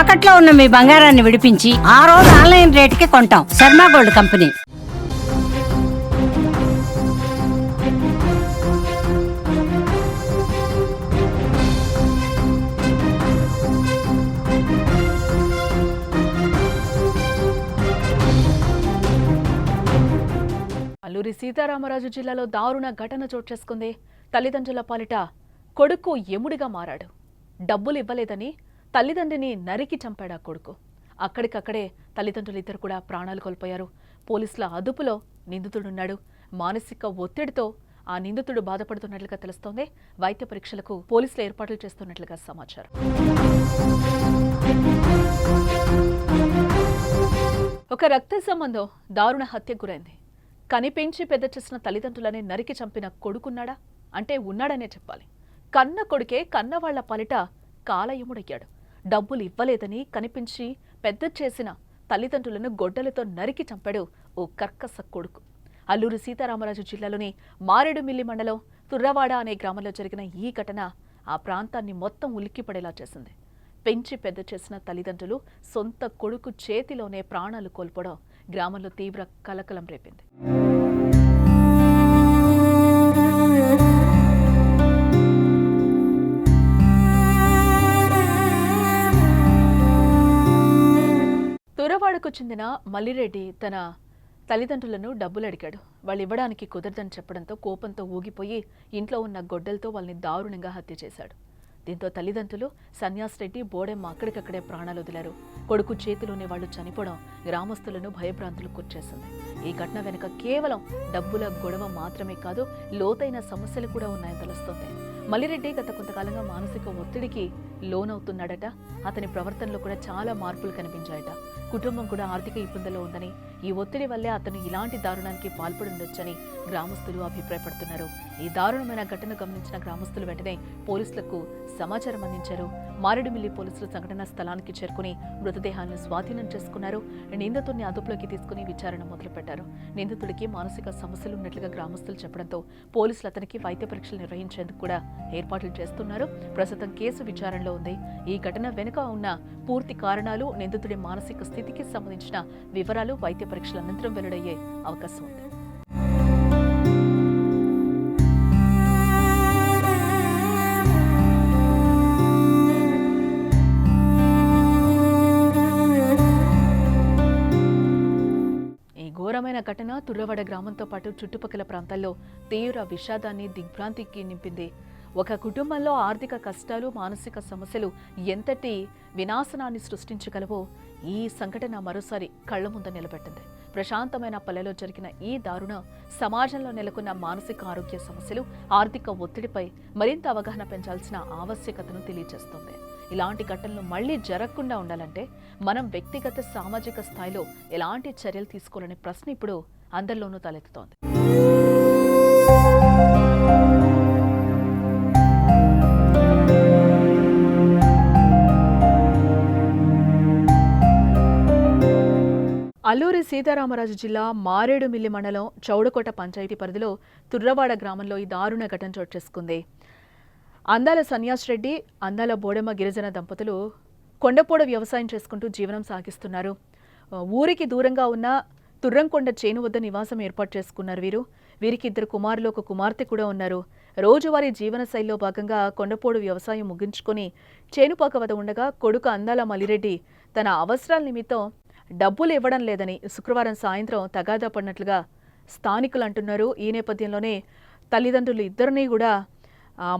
తాకట్లో ఉన్న మీ బంగారాన్ని విడిపించి ఆ రోజు ఆన్లైన్ రేటుకి కొంటాం. Sharma gold company. అల్లూరి సీతారామరాజు జిల్లాలో దారుణ ఘటన చోటు చేసుకుంది. తల్లిదండ్రుల పాలిట కొడుకు ఎముడిగా మారాడు. డబ్బులు ఇవ్వలేదని తల్లిదండ్రిని నరికి చంపాడు ఆ కొడుకు. అక్కడికక్కడే తల్లిదండ్రులు ఇద్దరు కూడా ప్రాణాలు కోల్పోయారు. పోలీసుల అదుపులో నిందితుడున్నాడు. మానసిక ఒత్తిడితో ఆ నిందితుడు బాధపడుతున్నట్లుగా తెలుస్తోంది. వైద్య పరీక్షలకు పోలీసులు ఏర్పాట్లు చేస్తున్నట్లుగా సమాచారం. ఒక రక్త సంబంధం దారుణ హత్యకు గురైంది. కనిపించి పెద్ద చేసిన తల్లిదండ్రులని నరికి చంపిన కొడుకున్నాడా అంటే ఉన్నాడనే చెప్పాలి. కన్న కొడుకే కన్నవాళ్ల పాలిట కాలయముడయ్యాడు. డబ్బులు ఇవ్వలేదని కనిపించి పెద్ద చేసిన తల్లిదండ్రులను గొడ్డలతో నరికి చంపాడు ఓ కర్కస కొడుకు. అల్లూరి సీతారామరాజు జిల్లాలోని మారేడుమిల్లి మండలం తుర్రవాడ అనే గ్రామంలో జరిగిన ఈ ఘటన ఆ ప్రాంతాన్ని మొత్తం ఉలిక్కిపడేలా చేసింది. పెంచి పెద్ద చేసిన తల్లిదండ్రులు సొంత కొడుకు చేతిలోనే ప్రాణాలు కోల్పోవడం గ్రామంలో తీవ్ర కలకలం రేపింది. తురవాడకు చెందిన మల్లిరెడ్డి తన తల్లిదండ్రులను డబ్బులు అడిగాడు. వాళ్ళు ఇవ్వడానికి కుదరదని చెప్పడంతో కోపంతో ఊగిపోయి ఇంట్లో ఉన్న గొడ్డలతో వాళ్ళని దారుణంగా హత్య చేశాడు. దీంతో తల్లిదండ్రులు సన్యాస్ రెడ్డి బోడెమ్మ అక్కడికక్కడే ప్రాణాలు వదిలారు. కొడుకు చేతిలోనే వాళ్లు చనిపోవడం గ్రామస్తులను భయభ్రాంతులకు గురిచేసింది. ఈ ఘటన వెనుక కేవలం డబ్బుల గొడవ మాత్రమే కాదు, లోతైన సమస్యలు కూడా ఉన్నాయని తెలుస్తోంది. మల్లిరెడ్డి గత కొంతకాలంగా మానసిక ఒత్తిడికి లోనవుతున్నాడట. అతని ప్రవర్తనలో కూడా చాలా మార్పులు కనిపించాయట. కుటుంబం కూడా ఆర్థిక ఇబ్బందుల్లో ఉందని, ఈ ఒత్తిడి వల్లే అతను ఇలాంటి దారుణానికి పాల్పడుండొచ్చని గ్రామస్తులు అభిప్రాయపడుతున్నారు. ఈ దారుణమైన ఘటన గమనించిన గ్రామస్తులు వెంటనే పోలీసులకు సమాచారం అందించారు. మారేడుమిల్లి పోలీసులు సంఘటనా స్థలానికి చేరుకుని మృతదేహాలను స్వాధీనం చేసుకున్నారు. నిందితుడిని అదుపులోకి తీసుకుని విచారణ మొదలుపెట్టారు. నిందితుడికి మానసిక సమస్యలు ఉన్నట్లుగా గ్రామస్తులు చెప్పడంతో పోలీసులు అతనికి వైద్య పరీక్షలు నిర్వహించేందుకు కూడా ఏర్పాట్లు చేస్తున్నారు. ప్రస్తుతం కేసు విచారణలో ఉంది. ఈ ఘటన వెనుక ఉన్న పూర్తి కారణాలు, నిందితుడి మానసిక స్థితికి సంబంధించిన వివరాలు వైద్య పరీక్షల అనంతరం వెల్లడయ్యే అవకాశం ఉంది. ఘోరమైన ఘటన తుర్రవాడ గ్రామంతో పాటు చుట్టుపక్కల ప్రాంతాల్లో తీవ్ర విషాదాన్ని, దిగ్భ్రాంతికి నింపింది. ఒక కుటుంబంలో ఆర్థిక కష్టాలు, మానసిక సమస్యలు ఎంతటి వినాశనాన్ని సృష్టించగలవో ఈ సంఘటన మరోసారి కళ్ల ముందు నిలబెట్టింది. ప్రశాంతమైన పల్లెలో జరిగిన ఈ దారుణం సమాజంలో నెలకొన్న మానసిక ఆరోగ్య సమస్యలు, ఆర్థిక ఒత్తిడిపై మరింత అవగాహన పెంచాల్సిన ఆవశ్యకతను తెలియజేస్తోంది. ఇలాంటి ఘటనలు మళ్లీ జరగకుండా ఉండాలంటే మనం వ్యక్తిగత, సామాజిక స్థాయిలో ఎలాంటి చర్యలు తీసుకోవాలనే ప్రశ్న ఇప్పుడు అందరిలోనూ తలెత్తుతోంది. అల్లూరి సీతారామరాజు జిల్లా మారేడుమిల్లి మండలం చౌడకోట పంచాయతీ పరిధిలో తుర్రవాడ గ్రామంలో ఈ దారుణ ఘటన చోటు చేసుకుంది. అందాల సన్యాస్ రెడ్డి, అందాల బోడెమ్మ గిరిజన దంపతులు కొండపోడ వ్యవసాయం చేసుకుంటూ జీవనం సాగిస్తున్నారు. ఊరికి దూరంగా ఉన్న తుర్రంకొండ చేను వద్ద నివాసం ఏర్పాటు చేసుకున్నారు వీరికి 2 కుమారులు, 1 కుమార్తె కూడా ఉన్నారు. రోజువారీ జీవన శైలిలో భాగంగా కొండపోడు వ్యవసాయం ముగించుకొని చేనుపాక వద్ద ఉండగా కొడుకు అందాల మల్లిరెడ్డి తన అవసరాల నిమిత్తం డబ్బులు ఇవ్వడం లేదని శుక్రవారం సాయంత్రం తగాదా పడినట్లుగా స్థానికులు అంటున్నారు. ఈ నేపథ్యంలోనే తల్లిదండ్రులు ఇద్దరినీ కూడా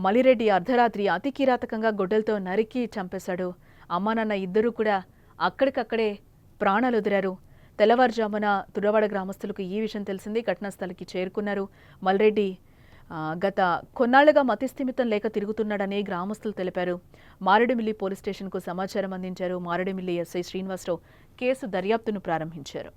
మల్లిరెడ్డి అర్ధరాత్రి అతి కిరాతకంగా గొడ్డలతో నరికి చంపేశాడు. అమ్మా నాన్న ఇద్దరూ కూడా అక్కడికక్కడే ప్రాణాలు వదిలారు. తెల్లవారుజామున తుర్రవాడ గ్రామస్తులకు ఈ విషయం తెలిసింది. ఘటనా స్థలికి చేరుకున్నారు. మల్లిరెడ్డి గత కొన్నాళ్లుగా మతిస్థిమితం లేక తిరుగుతున్నాడని గ్రామస్తులు తెలిపారు. మారేడుమిల్లి పోలీస్ స్టేషన్కు సమాచారం అందించారు. మారేడుమిల్లి ఎస్ఐ శ్రీనివాసరావు కేసు దర్యాప్తును ప్రారంభించారు.